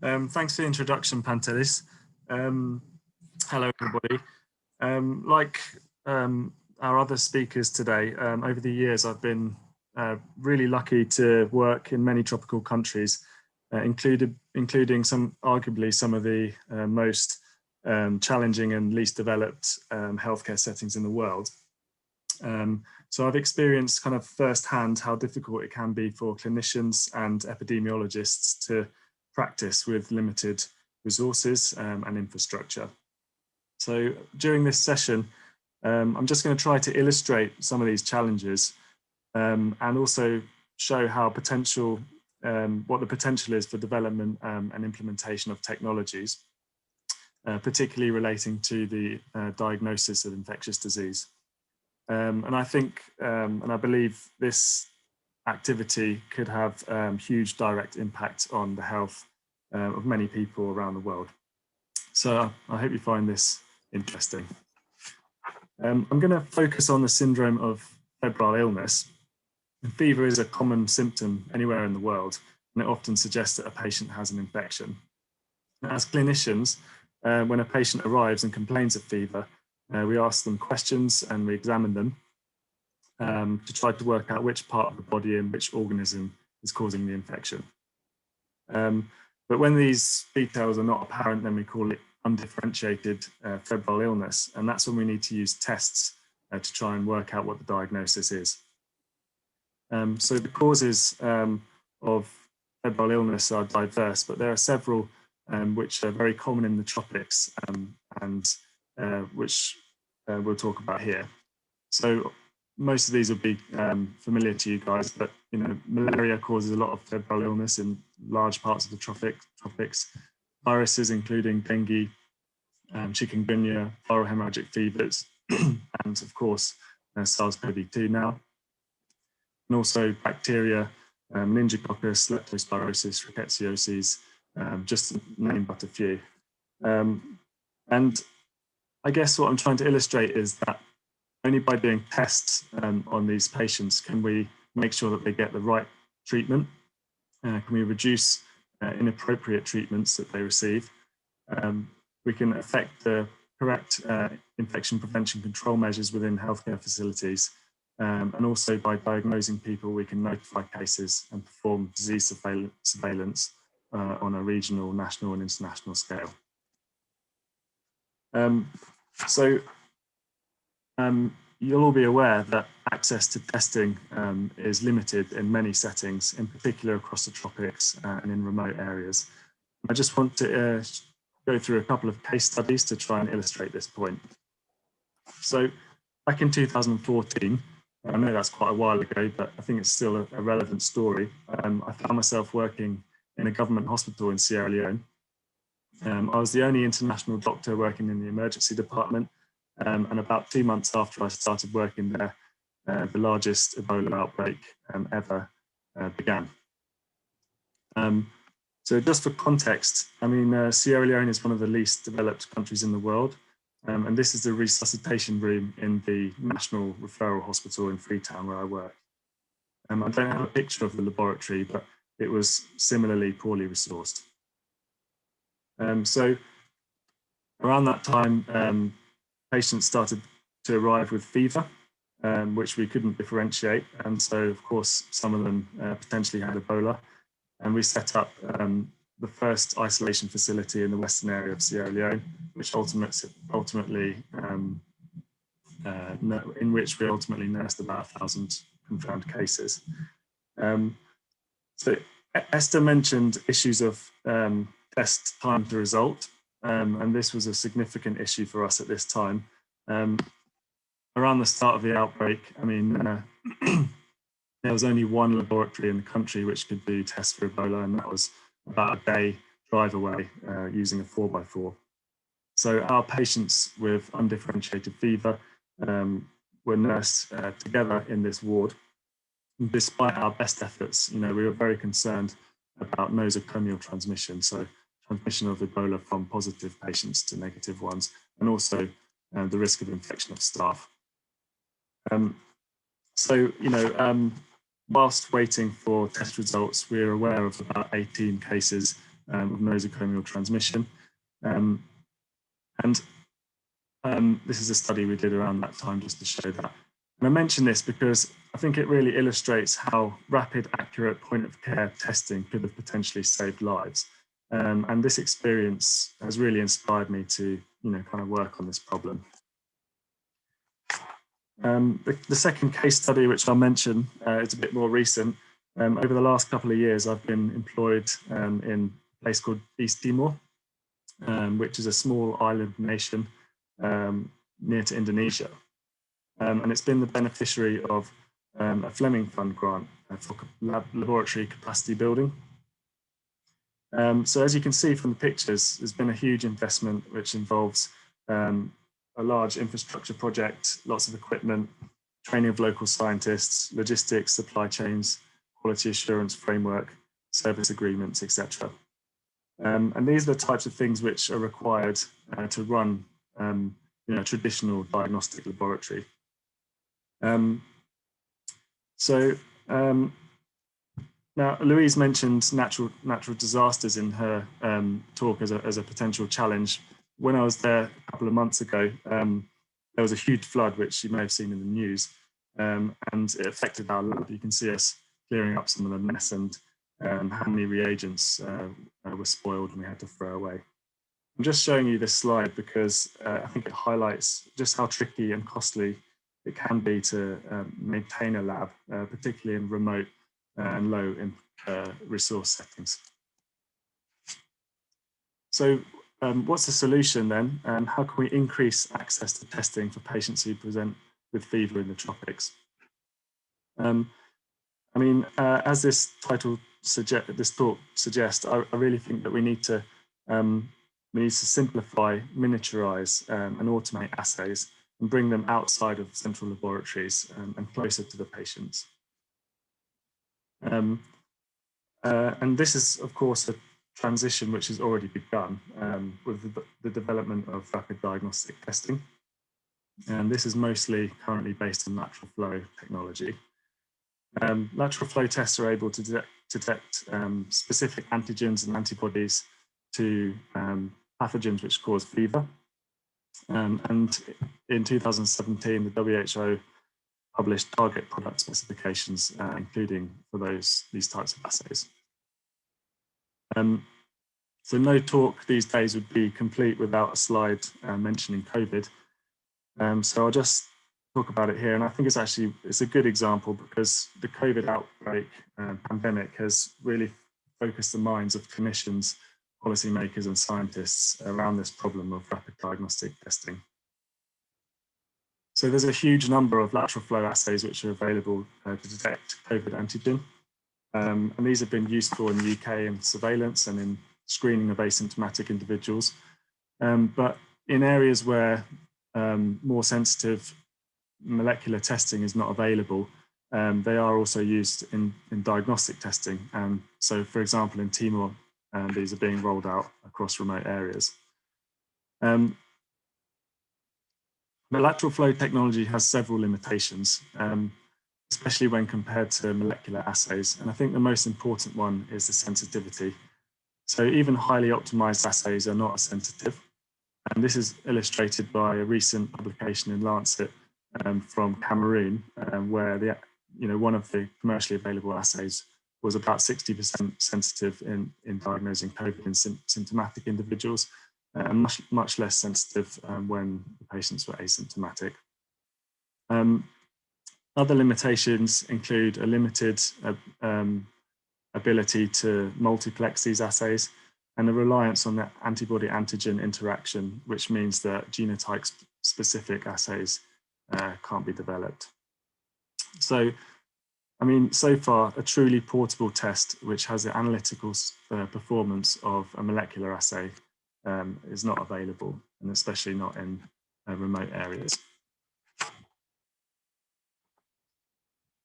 Thanks for the introduction, Pantelis. Hello, everybody. Like our other speakers today, over the years, I've been really lucky to work in many tropical countries, including arguably some of the most challenging and least developed healthcare settings in the world. So I've experienced kind of firsthand how difficult it can be for clinicians and epidemiologists to practice with limited resources and infrastructure. So during this session, I'm just going to try to illustrate some of these challenges and also show how what the potential is for development and implementation of technologies, particularly relating to the diagnosis of infectious disease. And I think, and I believe this activity could have huge direct impact on the health of many people around the world. So I hope you find this interesting. I'm going to focus on the syndrome of febrile illness. And fever is a common symptom anywhere in the world, and it often suggests that a patient has an infection. As clinicians, when a patient arrives and complains of fever, we ask them questions and we examine them to try to work out which part of the body and which organism is causing the infection. But when these details are not apparent, then we call it undifferentiated febrile illness, and that's when we need to use tests to try and work out what the diagnosis is. So the causes of febrile illness are diverse, but there are several which are very common in the tropics and which we'll talk about here. So most of these will be familiar to you guys, but malaria causes a lot of febrile illness in large parts of the tropics. Viruses including dengue, chikungunya, viral hemorrhagic fevers, and of course SARS-CoV-2 now. And also bacteria, meningococcus, leptospirosis, rickettsiosis, just to name but a few. And I guess what I'm trying to illustrate is that only by doing tests on these patients can we make sure that they get the right treatment. Can we reduce inappropriate treatments that they receive? We can affect the correct infection prevention control measures within healthcare facilities. And also by diagnosing people, we can notify cases and perform disease surveillance on a regional, national and international scale. You'll all be aware that access to testing is limited in many settings, in particular across the tropics and in remote areas. I just want to go through a couple of case studies to try and illustrate this point. So back in 2014, I know that's quite a while ago, but I think it's still a relevant story. I found myself working in a government hospital in Sierra Leone. I was the only international doctor working in the emergency department. And about 2 months after I started working there, the largest Ebola outbreak ever began. So just for context, I mean, Sierra Leone is one of the least developed countries in the world. And this is the resuscitation room in the National Referral Hospital in Freetown where I work. I don't have a picture of the laboratory, but it was similarly poorly resourced. So around that time, patients started to arrive with fever, which we couldn't differentiate. And so, of course, some of them potentially had Ebola. And we set up the first isolation facility in the western area of Sierra Leone, which ultimately in which we ultimately nursed about 1,000 confirmed cases. So Esther mentioned issues of test time to result. And this was a significant issue for us at this time. Around the start of the outbreak, I mean, there was only one laboratory in the country which could do tests for Ebola, and that was about a day drive away using a 4x4. So our patients with undifferentiated fever were nursed together in this ward. And despite our best efforts, we were very concerned about nosocomial transmission, so transmission of Ebola from positive patients to negative ones, and also the risk of infection of staff. Whilst waiting for test results, we were aware of about 18 cases of nosocomial transmission. This is a study we did around that time just to show that. And I mention this because I think it really illustrates how rapid, accurate point of care testing could have potentially saved lives. And this experience has really inspired me to, kind of work on this problem. The second case study, which I'll mention, is a bit more recent. Over the last couple of years, I've been employed in a place called East Timor, which is a small island nation near to Indonesia. And it's been the beneficiary of a Fleming Fund grant for laboratory capacity building. So as you can see from the pictures, there's been a huge investment which involves a large infrastructure project, lots of equipment, training of local scientists, logistics, supply chains, quality assurance framework, service agreements, etc. And these are the types of things which are required to run a traditional diagnostic laboratory. Now, Louise mentioned natural disasters in her talk as a potential challenge. When I was there a couple of months ago, there was a huge flood, which you may have seen in the news, and it affected our lab. You can see us clearing up some of the mess and how many reagents were spoiled and we had to throw away. I'm just showing you this slide because I think it highlights just how tricky and costly it can be to maintain a lab, particularly in remote and low resource settings. So what's the solution then? How can we increase access to testing for patients who present with fever in the tropics? As this talk suggests, I really think that we need to simplify, miniaturize, and automate assays and bring them outside of central laboratories and closer to the patients. And this is, of course, a transition which has already begun with the development of rapid diagnostic testing. And this is mostly currently based on lateral flow technology. Lateral flow tests are able to detect specific antigens and antibodies to pathogens which cause fever. And in 2017, the WHO published target product specifications, including for these types of assays. So no talk these days would be complete without a slide mentioning COVID. So I'll just talk about it here. And I think it's a good example because the COVID outbreak pandemic has really focused the minds of clinicians, policymakers and scientists around this problem of rapid diagnostic testing. So there's a huge number of lateral flow assays which are available to detect COVID antigen. And these have been useful in the UK in surveillance and in screening of asymptomatic individuals. But in areas where more sensitive molecular testing is not available, they are also used in diagnostic testing. So, for example, in Timor, these are being rolled out across remote areas. The lateral flow technology has several limitations, especially when compared to molecular assays. And I think the most important one is the sensitivity. So even highly optimized assays are not as sensitive. And this is illustrated by a recent publication in Lancet from Cameroon, where one of the commercially available assays was about 60% sensitive in diagnosing COVID in symptomatic individuals, and much less sensitive when the patients were asymptomatic. Other limitations include a limited ability to multiplex these assays and a reliance on the antibody-antigen interaction, which means that genotype-specific assays can't be developed. So, so far, a truly portable test which has the analytical performance of a molecular assay is not available, and especially not in remote areas.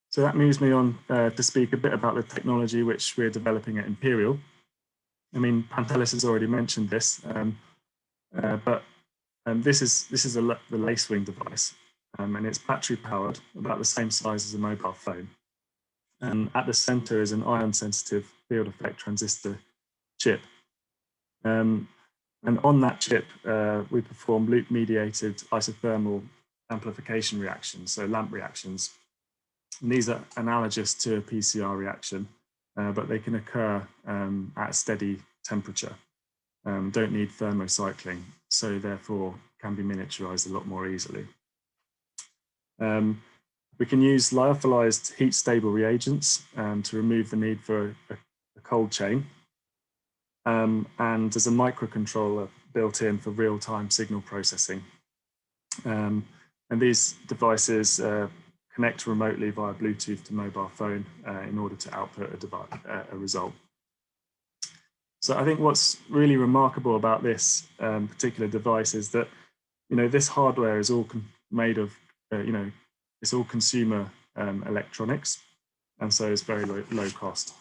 So that moves me on to speak a bit about the technology which we're developing at Imperial. Pantelis has already mentioned this, but this is the lacewing device, and it's battery powered, about the same size as a mobile phone. And at the center is an ion sensitive field effect transistor chip, And on that chip, we perform loop-mediated isothermal amplification reactions, so LAMP reactions. And these are analogous to a PCR reaction, but they can occur at a steady temperature. Don't need thermocycling, so therefore can be miniaturized a lot more easily. We can use lyophilized heat-stable reagents to remove the need for a cold chain. And there's a microcontroller built in for real-time signal processing. And these devices connect remotely via Bluetooth to mobile phone in order to output a result. So I think what's really remarkable about this particular device is that, this hardware is all made of, it's all consumer electronics, and so it's very low cost.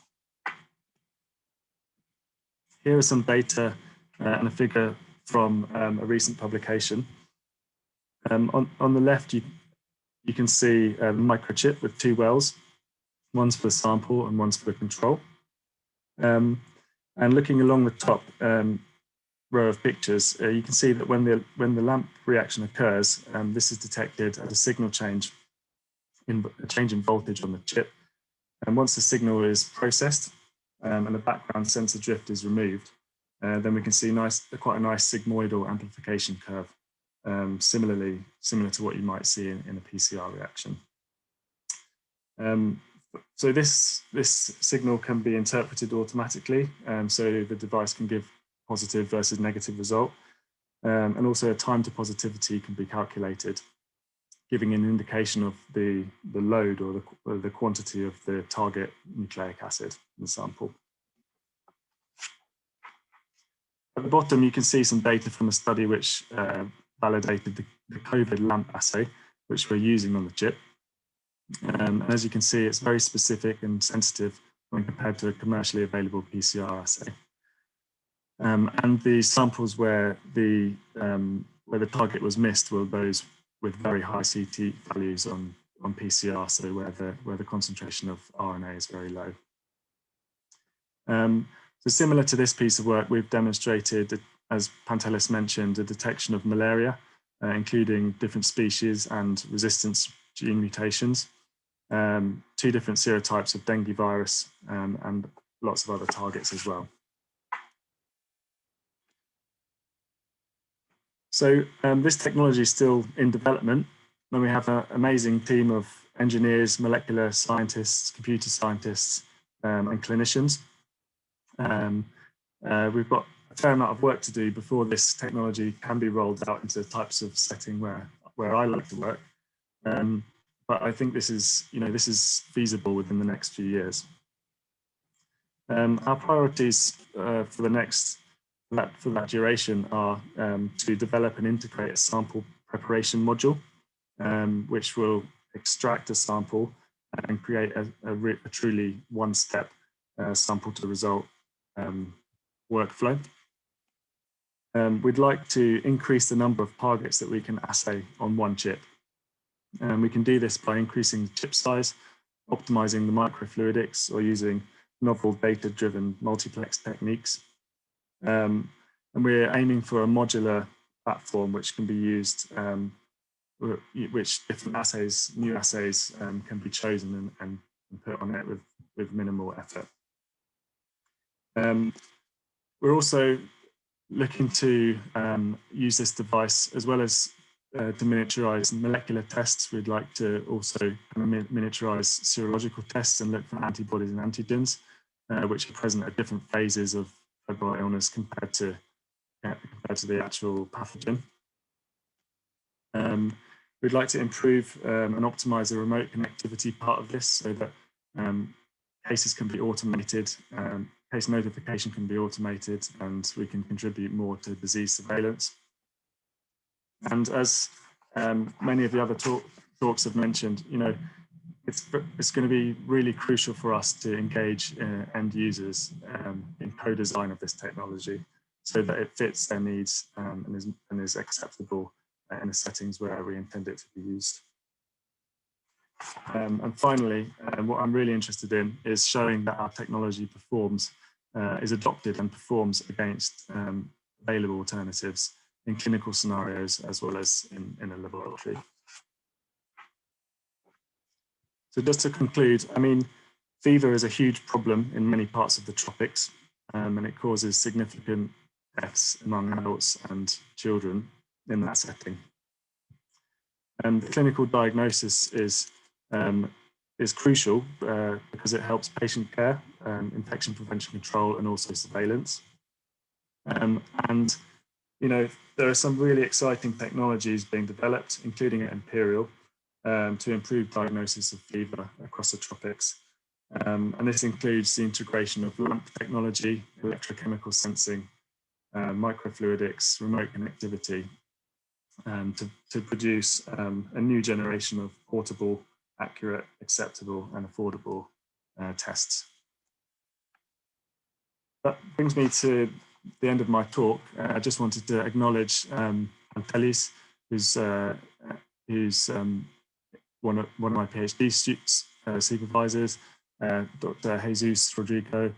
Here are some data and a figure from a recent publication. On the left, you can see a microchip with two wells. One's for the sample and one's for the control. And looking along the top row of pictures, you can see that when the LAMP reaction occurs, this is detected as a signal change in voltage on the chip. And once the signal is processed and the background sensor drift is removed, then we can see quite a nice sigmoidal amplification curve, similar to what you might see in a PCR reaction. So this signal can be interpreted automatically, so the device can give positive versus negative result, and also a time to positivity can be calculated, giving an indication of the load or the quantity of the target nucleic acid in the sample. At the bottom, you can see some data from a study which validated the COVID LAMP assay, which we're using on the chip. And as you can see, it's very specific and sensitive when compared to a commercially available PCR assay. And the samples where the target was missed were those with very high CT values on PCR, so where the concentration of RNA is very low. So similar to this piece of work, we've demonstrated, as Pantelis mentioned, the detection of malaria, including different species and resistance gene mutations, 2 different serotypes of dengue virus, and lots of other targets as well. So this technology is still in development, and we have an amazing team of engineers, molecular scientists, computer scientists, and clinicians. We've got a fair amount of work to do before this technology can be rolled out into the types of setting where I like to work. But I think this is feasible within the next few years. Our priorities for that duration are to develop and integrate a sample preparation module, which will extract a sample and create a truly one-step sample to result workflow. We'd like to increase the number of targets that we can assay on one chip. We can do this by increasing the chip size, optimizing the microfluidics, or using novel data-driven multiplex techniques. And we're aiming for a modular platform which can be used, which different assays, new assays, can be chosen and put on it with minimal effort. We're also looking to use this device as well as to miniaturize molecular tests. We'd like to also miniaturize serological tests and look for antibodies and antigens, which are present at different phases of febrile illness compared to the actual pathogen. We'd like to improve and optimize the remote connectivity part of this so that cases can be automated, case notification can be automated, and we can contribute more to disease surveillance. And as many of the other talks have mentioned, it's going to be really crucial for us to engage end users in co-design of this technology so that it fits their needs and is acceptable in the settings where we intend it to be used. And finally, what I'm really interested in is showing that our technology performs is adopted and performs against available alternatives in clinical scenarios as well as in a laboratory. So just to conclude, I mean, fever is a huge problem in many parts of the tropics, and it causes significant deaths among adults and children in that setting. And the clinical diagnosis is crucial because it helps patient care, infection prevention control, and also surveillance. And you know, there are some really exciting technologies being developed, including at Imperial, to improve diagnosis of fever across the tropics. And this includes the integration of LAMP technology, electrochemical sensing, microfluidics, remote connectivity, to produce a new generation of portable, accurate, acceptable, and affordable tests. That brings me to the end of my talk. I just wanted to acknowledge Antelis, who's one of my PhD students, supervisors, Dr. Jesus Rodrigo,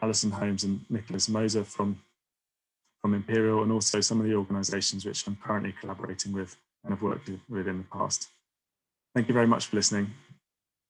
Alison Holmes, and Nicholas Moser from Imperial, and also some of the organisations which I'm currently collaborating with and have worked with in the past. Thank you very much for listening.